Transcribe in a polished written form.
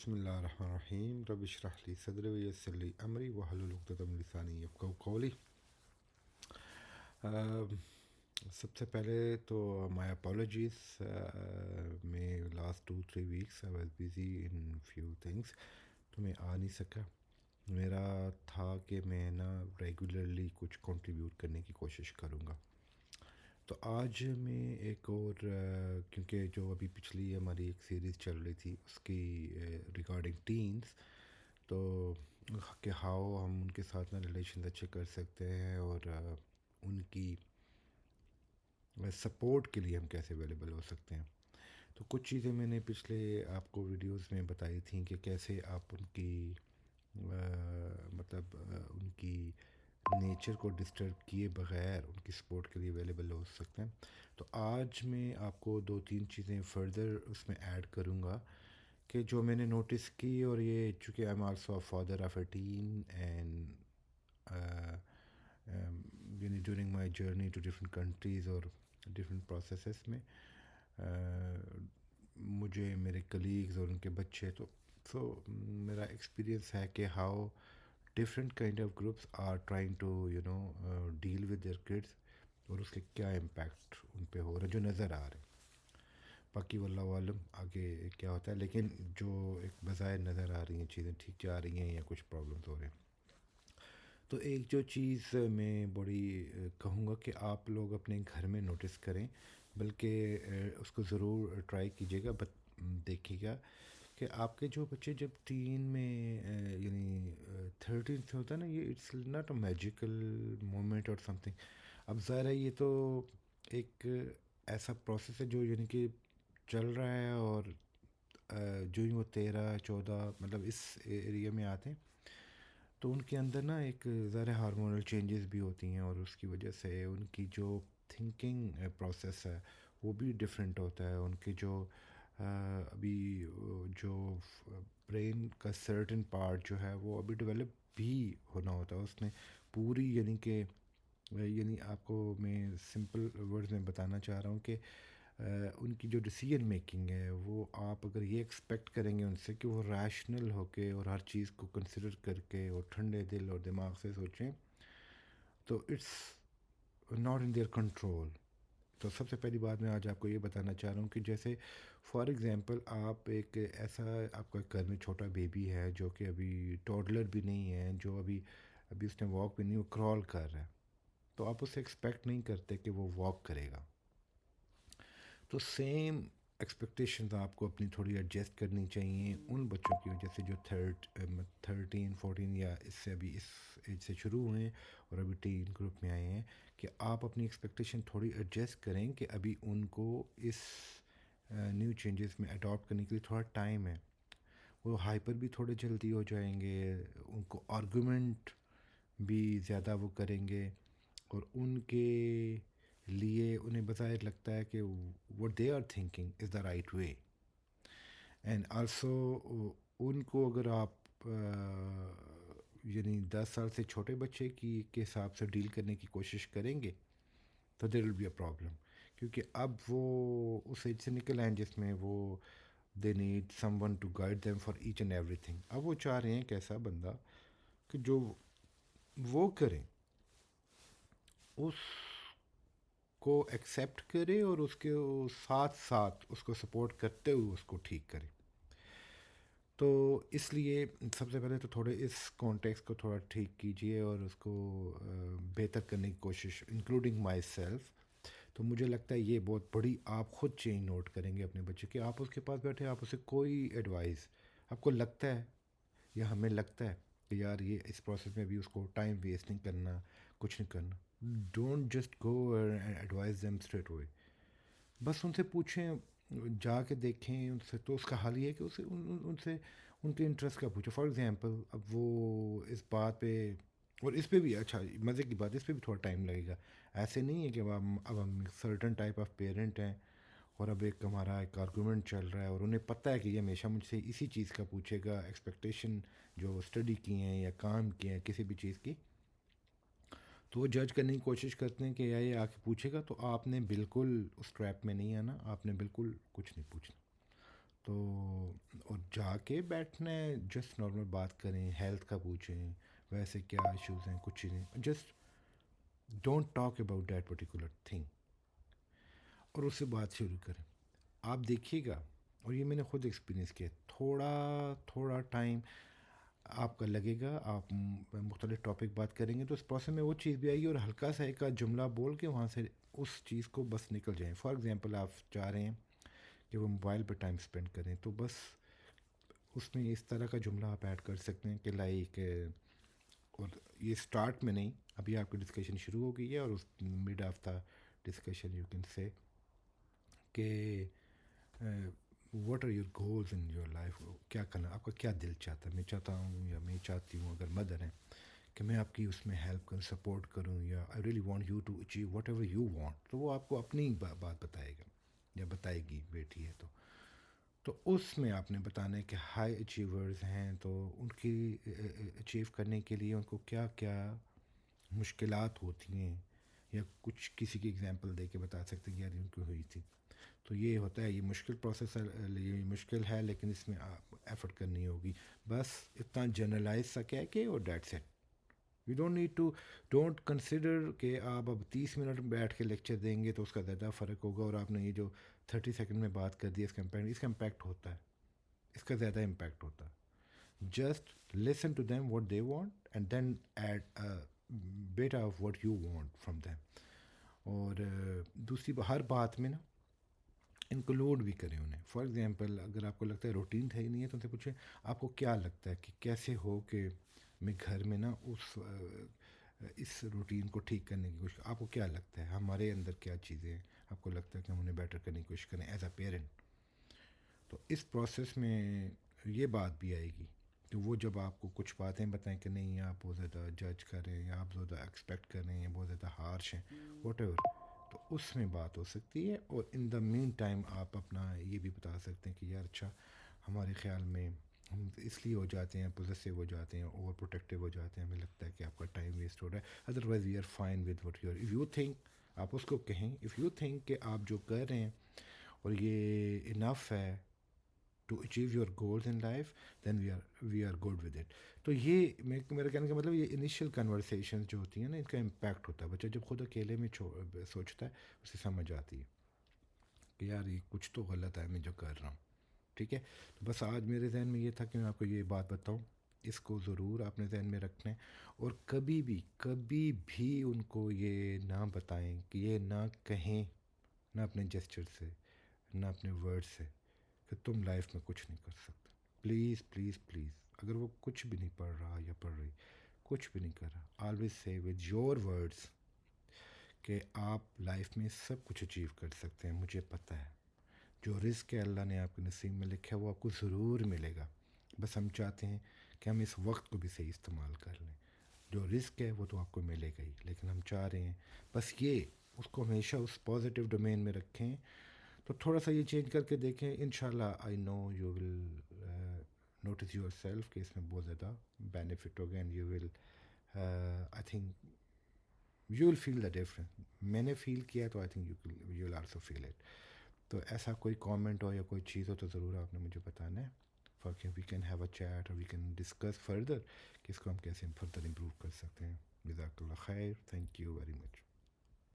بسم اللہ الرحمن الرحیم رب اشرح لی صدری ویسر لی امری واحلل عقدۃ من لسانی یفقہوا قولی۔ سب سے پہلے تو مائی اپالوجیز، میں last 2-3 weeks I was busy in few things, تو میں آ نہیں سکا۔ میرا تھا کہ میں نا ریگولرلی کچھ کنٹریبیوٹ کرنے کی کوشش کروں گا۔ تو آج میں ایک اور کیونکہ جو ابھی پچھلی ہماری ایک سیریز چل رہی تھی اس کی ریگارڈنگ ٹینس، تو کہ ہاؤ ہم ان کے ساتھ نا ریلیشنز اچھے کر سکتے ہیں اور ان کی سپورٹ کے لیے ہم کیسے اویلیبل ہو سکتے ہیں۔ تو کچھ چیزیں میں نے پچھلے آپ کو ویڈیوز میں بتائی تھیں کہ کیسے آپ ان کی ان کی نیچر کو ڈسٹرب کیے بغیر ان کی سپورٹ کے لیے اویلیبل ہو سکتے ہیں۔ تو آج میں آپ کو 2-3 چیزیں فردر اس میں ایڈ کروں گا کہ جو میں نے نوٹس کی، اور یہ چونکہ I am also father of a teen and یعنی during my journey to different countries اور ڈفرینٹ پروسیسز میں مجھے میرے کلیگز اور ان کے بچے تو میرا ایکسپیرینس ہے کہ how different kind of groups are trying to deal with their kids, اور اس کے کیا امپیکٹ ان پہ ہو رہے ہیں جو نظر آ رہے ہیں۔ باقی واللہ عالم آگے کیا ہوتا ہے، لیکن جو ایک بظاہر نظر آ رہی ہیں چیزیں ٹھیک جا رہی ہیں یا کچھ پرابلمس ہو رہے ہیں۔ تو ایک جو چیز میں بڑی کہوں گا کہ آپ لوگ اپنے گھر میں نوٹس کریں، بلکہ اس کو ضرور ٹرائی کیجیے گا، دیکھیے گا کہ آپ کے جو بچے جب تین میں یعنی 13 سے ہوتا ہے نا، یہ it's not a magical moment or some thing. اب ظاہر ہے یہ تو ایک ایسا پروسیس ہے جو یعنی کہ چل رہا ہے، اور جو ہی وہ 13-14 مطلب اس ایریا میں آتے ہیں تو ان کے اندر نا ایک ظاہر ہارمونل چینجز بھی ہوتی ہیں، اور اس کی وجہ سے ان کی جو تھنکنگ پروسیس ہے وہ بھی ڈفرینٹ ہوتا ہے۔ ان کے جو ابھی جو برین کا سرٹن پارٹ جو ہے وہ ابھی ڈیولپ بھی ہونا ہوتا ہے، اس نے پوری یعنی کہ یعنی آپ کو میں سمپل ورڈز میں بتانا چاہ رہا ہوں کہ ان کی جو ڈیسیجن میکنگ ہے وہ آپ اگر یہ ایکسپیکٹ کریں گے ان سے کہ وہ ریشنل ہو کے اور ہر چیز کو کنسیڈر کر کے اور ٹھنڈے دل اور دماغ سے سوچیں، تو it's not in their control. تو سب سے پہلی بات میں آج آپ کو یہ بتانا چاہ رہا ہوں کہ جیسے فار ایگزامپل آپ ایک ایسا آپ کا گھر میں چھوٹا بیبی ہے جو کہ ابھی ٹوڈلر بھی نہیں ہے، جو ابھی اس نے واک بھی نہیں، وہ کرال کر رہا ہے، تو آپ اسے ایکسپیکٹ نہیں کرتے کہ وہ واک کرے گا۔ تو سیم ایکسپیکٹیشنز آپ کو اپنی تھوڑی ایڈجسٹ کرنی چاہیے ان بچوں کی وجہ سے جو 13-14 یا اس سے ابھی اس ایج سے شروع ہوئے ہیں اور ابھی ٹین گروپ میں آئے ہیں، کہ آپ اپنی ایکسپیکٹیشن تھوڑی ایڈجسٹ کریں کہ ابھی ان کو اس نیو چینجز میں اڈاپٹ کرنے کے لیے تھوڑا ٹائم ہے۔ وہ ہائپر بھی تھوڑے جلدی ہو جائیں گے، ان کو آرگومنٹ بھی زیادہ وہ کریں گے، اور ان کے لیے انہیں بظاہر لگتا ہے کہ what they are thinking is the right way. And also in کو اگر آپ یعنی 10 سال سے چھوٹے بچے کے حساب سے ڈیل کرنے کی کوشش کریں گے تو دیر ول بی اے پرابلم، کیونکہ اب وہ اس ایج سے نکل آئیں جس میں وہ they need someone to guide them for each and everything. اب وہ چاہ رہے ہیں ایک ایسا بندہ کہ جو وہ کریں اس کو ایکسیپٹ کرے اور اس کے ساتھ ساتھ اس کو سپورٹ کرتے ہوئے اس کو ٹھیک کرے۔ تو اس لیے سب سے پہلے تو تھوڑے اس کانٹیکس کو تھوڑا ٹھیک کیجیے اور اس کو بہتر کرنے کی کوشش، انکلوڈنگ مائی سیلف۔ تو مجھے لگتا ہے یہ بہت بڑی آپ خود چینج نوٹ کریں گے اپنے بچے کے، آپ اس کے پاس بیٹھے، آپ اسے کوئی ایڈوائس آپ کو لگتا ہے یا ہمیں لگتا ہے کہ یار یہ اس پروسیس میں بھی اس کو ٹائم ویسٹ نہیں کرنا، کچھ نہیں کرنا، don't just go and advise them straight away. بس ان سے پوچھیں، جا کے دیکھیں ان سے، تو اس کا حل یہ ہے کہ اسے ان سے ان کے انٹرسٹ کا پوچھو۔ فار ایگزامپل اب وہ اس بات پہ، اور اس پہ بھی اچھا مزے کی بات، اس پہ بھی تھوڑا ٹائم لگے گا۔ ایسے نہیں ہے کہ اب ہم سرٹن ٹائپ آف پیرنٹ ہیں اور اب ایک ہمارا ایک آرگومنٹ چل رہا ہے اور انہیں پتہ ہے کہ یہ ہمیشہ مجھ سے اسی چیز کا پوچھے گا، ایکسپیکٹیشن جو اسٹڈی کی ہیں یا کام کیے ہیں کسی بھی چیز کی، تو وہ جج کرنے کی کوشش کرتے ہیں کہ یا یہ آ کے پوچھے گا، تو آپ نے بالکل اس ٹریپ میں نہیں آنا، آپ نے بالکل کچھ نہیں پوچھنا۔ تو اور جا کے بیٹھنا ہے، جسٹ نارمل بات کریں، ہیلتھ کا پوچھیں، ویسے کیا ایشوز ہیں، کچھ چیزیں just don't talk about that particular thing, اور اس سے بات شروع کریں. آپ دیکھیے گا، اور یہ میں نے خود ایکسپیرینس کیا، تھوڑا تھوڑا ٹائم آپ کا لگے گا، آپ مختلف ٹاپک بات کریں گے تو اس پروسیس میں وہ چیز بھی آئے گی، اور ہلکا سا ایک جملہ بول کے وہاں سے اس چیز کو بس نکل جائیں. فار ایگزامپل آپ چاہ رہے ہیں کہ وہ موبائل پہ ٹائم اسپینڈ کریں، تو بس اس میں اس طرح کا جملہ آپ ایڈ کر سکتے ہیں کہ لائک، اور یہ اسٹارٹ میں نہیں، ابھی آپ کی ڈسکشن شروع ہو گئی ہے، اور اس mid of the discussion you can say کہ what are your goals in your life, کیا کرنا آپ کا، کیا دل چاہتا ہے. میں چاہتا ہوں یا میں چاہتی ہوں اگر مدر ہیں کہ میں آپ کی اس میں ہیلپ کروں، سپورٹ کروں، یا I really want you to achieve whatever you want, تو وہ آپ کو اپنی بات بتائے گا یا بتائے گی، بیٹی ہے تو اس میں آپ نے بتانا ہے کہ ہائی اچیورز ہیں تو ان کی اچیو کرنے کے لیے ان کو کیا کیا مشکلات ہوتی ہیں، یا کچھ کسی کی اگزامپل دے کے بتا سکتے ہیں کہ یار ان کو ہوئی تھی. تو یہ ہوتا ہے، یہ مشکل پروسیس ہے، یہ مشکل ہے، لیکن اس میں آپ ایفرٹ کرنی ہوگی. بس اتنا جنرلائز سا کہہ کے اور that's it. You don't need to, don't consider کہ آپ اب 30 منٹ بیٹھ کے لیکچر دیں گے تو اس کا زیادہ فرق ہوگا، اور آپ نے یہ جو 30 سیکنڈ میں بات کر دی اس کا امپیکٹ ہوتا ہے، اس کا زیادہ امپیکٹ ہوتا ہے. Just listen to them what they want and then add bit of what you want from them. اور دوسری ہر بات میں نا انکلوڈ بھی کریں انہیں. فار ایگزامپل اگر آپ کو لگتا ہے روٹین ہے ہی نہیں ہے تو ان سے پوچھیں آپ کو کیا لگتا ہے کہ کیسے ہو کہ میں گھر میں نا اس روٹین کو ٹھیک کرنے کی کوشش، آپ کو کیا لگتا ہے ہمارے اندر کیا چیزیں ہیں آپ کو لگتا ہے کہ ہم انہیں بیٹر کرنے کی کوشش کریں ایز اے پیرنٹ. تو اس پروسیس میں یہ بات بھی آئے گی کہ وہ جب آپ کو کچھ باتیں بتائیں کہ نہیں آپ بہت زیادہ جج کر رہے ہیں، یا آپ زیادہ ایکسپیکٹ کر رہے ہیں، بہت زیادہ ہارش ہیں، واٹ ایور، تو اس میں بات ہو سکتی ہے. اور ان دا مین ٹائم آپ اپنا یہ بھی بتا سکتے ہیں کہ یار اچھا، ہمارے خیال میں ہم اس لیے ہو جاتے ہیں پوزیسو ہو جاتے ہیں، اوور پروٹیکٹیو ہو جاتے ہیں، ہمیں لگتا ہے کہ آپ کا ٹائم ویسٹ ہو رہا ہے، otherwise we are fine with what you are. If you think, آپ اس کو کہیں، اف یو تھنک کہ آپ جو کر رہے ہیں اور یہ انف ہے to achieve your goals in life, then we are good with it. تو یہ میرا کہنے کا مطلب، یہ انیشیل کنورسیشنز جو ہوتی ہیں نا، ان کا امپیکٹ ہوتا ہے. بچہ جب خود اکیلے میں سوچتا ہے، اسے سمجھ آتی ہے کہ یار یہ کچھ تو غلط ہے میں جو کر رہا ہوں. ٹھیک ہے. تو بس آج میرے ذہن میں یہ تھا کہ میں آپ کو یہ بات بتاؤں، اس کو ضرور آپ نے ذہن میں رکھنا ہے. اور کبھی بھی ان کو یہ نہ بتائیں، کہ یہ نہ کہیں، نہ اپنے جسچر سے، نہ اپنے ورڈ سے، کہ تم لائف میں کچھ نہیں کر سکتے. Please please please. اگر وہ کچھ بھی نہیں پڑھ رہا یا پڑھ رہی، کچھ بھی نہیں کر رہا، always say with your words کہ آپ لائف میں سب کچھ اچیو کر سکتے ہیں. مجھے پتہ ہے جو رزق ہے اللہ نے آپ کے نصیب میں لکھا ہے وہ آپ کو ضرور ملے گا. بس ہم چاہتے ہیں کہ ہم اس وقت کو بھی صحیح استعمال کر لیں. جو رزق ہے وہ تو آپ کو ملے گا ہی، لیکن ہم چاہ رہے ہیں بس یہ اس کو ہمیشہ اس پازیٹیو ڈومین میں رکھیں. تو تھوڑا سا یہ چینج کر کے دیکھیں، انشاءاللہ I know you will notice yourself کہ اس میں بہت زیادہ بینیفٹ ہوگا، and you will I think you will feel the difference. میں نے فیل کیا تو I think you will also feel it. تو ایسا کوئی کامنٹ ہو یا کوئی چیز ہو تو ضرور آپ نے مجھے بتانا ہے، فار کہ we can have a chat or we can discuss further کہ اس کو ہم کیسے فردر امپروو کر سکتے ہیں. جزاک اللہ خیر، تھینک یو ویری مچ.